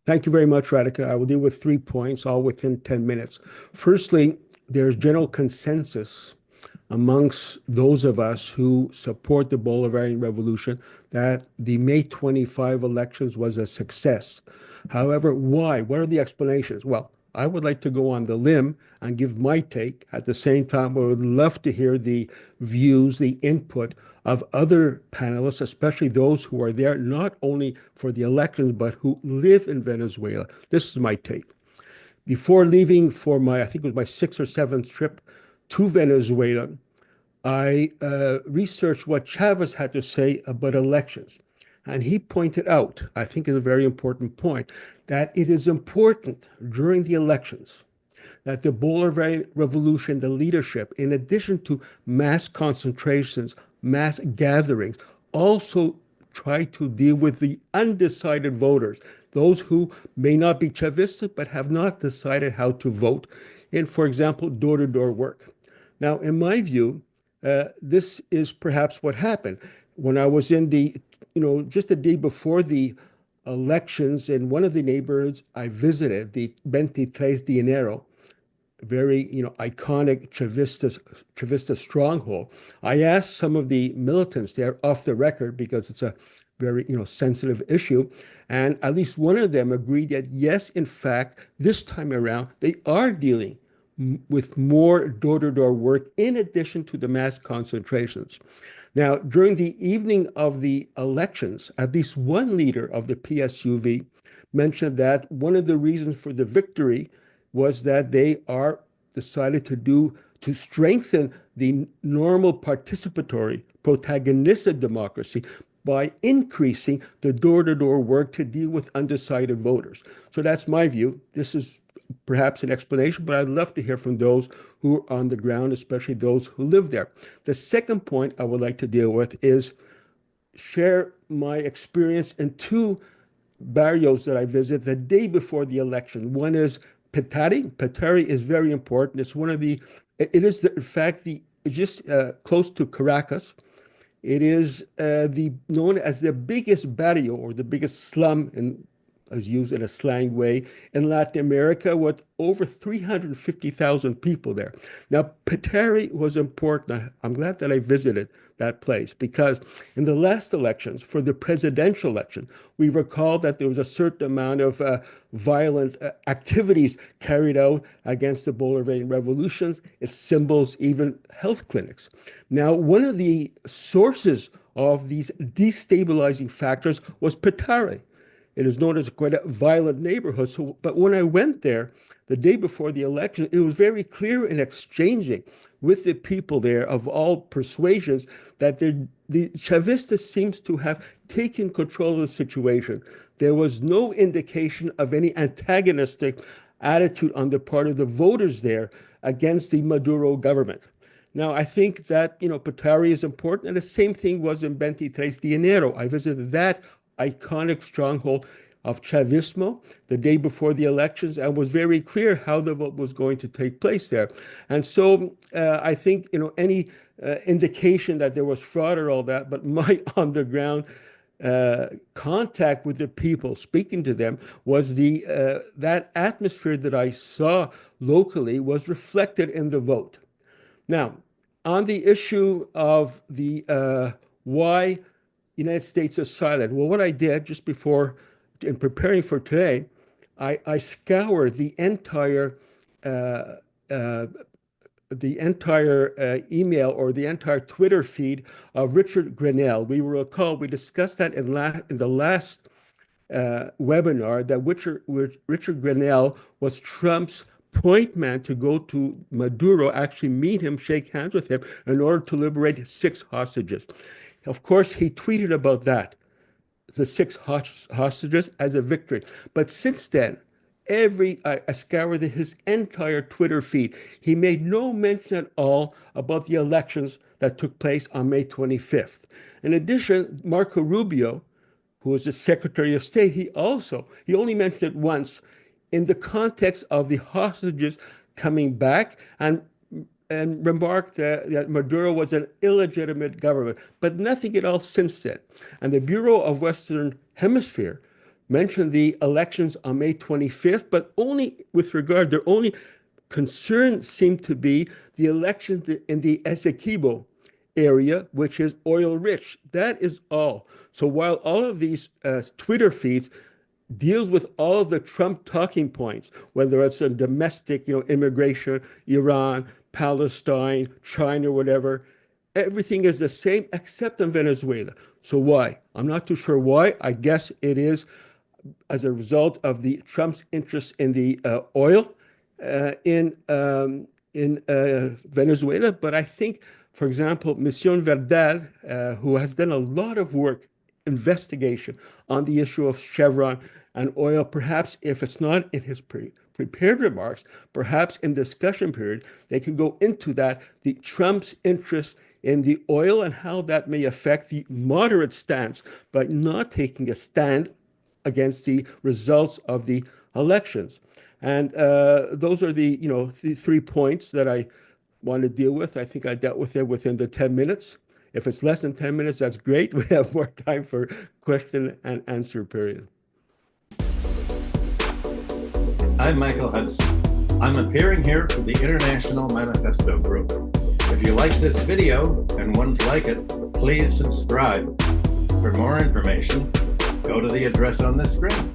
Thank you very much, Radhika. I will deal with 3 points, all within 10 minutes. Firstly, there's general consensus amongst those of us who support the Bolivarian Revolution that the May 25 elections was a success. However, why? What are the explanations? Well, I would like to go on the limb and give my take. At the same time, I would love to hear the views, the input of other panelists, especially those who are there not only for the elections, but who live in Venezuela. This is my take. Before leaving for I think it was my sixth or seventh trip to Venezuela, I researched what Chavez had to say about elections. And he pointed out, I think is a very important point, that it is important during the elections that the Bolivarian Revolution, the leadership, in addition to mass concentrations, mass gatherings, also try to deal with the undecided voters, those who may not be Chavistas but have not decided how to vote in, for example, door-to-door work. Now, in my view, this is perhaps what happened. When I was in just the day before the elections in one of the neighborhoods I visited, the 23 de Enero, very, iconic Chavista stronghold. I asked some of the militants there off the record because it's a very, sensitive issue. And at least one of them agreed that yes, in fact, this time around, they are dealing with more door-to-door work in addition to the mass concentrations. Now, during the evening of the elections, at least one leader of the PSUV mentioned that one of the reasons for the victory was that they are decided to strengthen the normal participatory protagonistic democracy by increasing the door-to-door work to deal with undecided voters. So that's my view. This is perhaps an explanation, but I'd love to hear from those who are on the ground, especially those who live there. The second point I would like to deal with is share my experience in two barrios that I visit the day before the election. One is Petare. Petare is very important. It's one of it is, in fact, just close to Caracas. It is known as the biggest barrio or the biggest slum, as used in a slang way, in Latin America, with over 350,000 people there. Now, Petare was important. I'm glad that I visited that place because in the last elections, for the presidential election, we recall that there was a certain amount of violent activities carried out against the Bolivarian revolutions, its symbols, even health clinics. Now, one of the sources of these destabilizing factors was Petare. It is known as quite a violent neighborhood. But when I went there the day before the election, it was very clear in exchanging with the people there of all persuasions that the Chavistas seems to have taken control of the situation. There was no indication of any antagonistic attitude on the part of the voters there against the Maduro government. Now, I think that, Petare is important, and the same thing was in 23 de Enero. I visited that iconic stronghold of Chavismo the day before the elections and was very clear how the vote was going to take place there. And so I think, any indication that there was fraud or all that, but my on-the-ground contact with the people, speaking to them, was that atmosphere that I saw locally was reflected in the vote. Now, on the issue of the why United States is silent. Well, what I did just before, in preparing for today, I scoured the entire email or the entire Twitter feed of Richard Grenell. We will recall we discussed that in the last webinar that Richard Grenell was Trump's point man to go to Maduro, actually meet him, shake hands with him in order to liberate 6 hostages. Of course, he tweeted about that, the 6 hostages, as a victory. But since then, I scoured his entire Twitter feed. He made no mention at all about the elections that took place on May 25th. In addition, Marco Rubio, who was the Secretary of State, he only mentioned it once in the context of the hostages coming back and remarked that Maduro was an illegitimate government, but nothing at all since then. And the Bureau of Western Hemisphere mentioned the elections on May 25th, but only with regard, their only concern seemed to be the elections in the Essequibo area, which is oil rich. That is all. So while all of these Twitter feeds deals with all of the Trump talking points, whether it's a domestic, immigration, Iran, Palestine, China, whatever, everything is the same except in Venezuela. So why? I'm not too sure why. I guess it is as a result of the Trump's interest in the oil in Venezuela. But I think, for example, Mission Verdad, who has done a lot of work, investigation on the issue of Chevron and oil, perhaps if it's not in his prepared remarks, perhaps in discussion period, they can go into that, the Trump's interest in the oil and how that may affect the moderate stance by not taking a stand against the results of the elections. And those are the 3 points that I want to deal with. I think I dealt with it within the 10 minutes. If it's less than 10 minutes, that's great. We have more time for question and answer period. I'm Michael Hudson. I'm appearing here for the International Manifesto Group. If you like this video and ones like it, please subscribe. For more information, go to the address on the screen.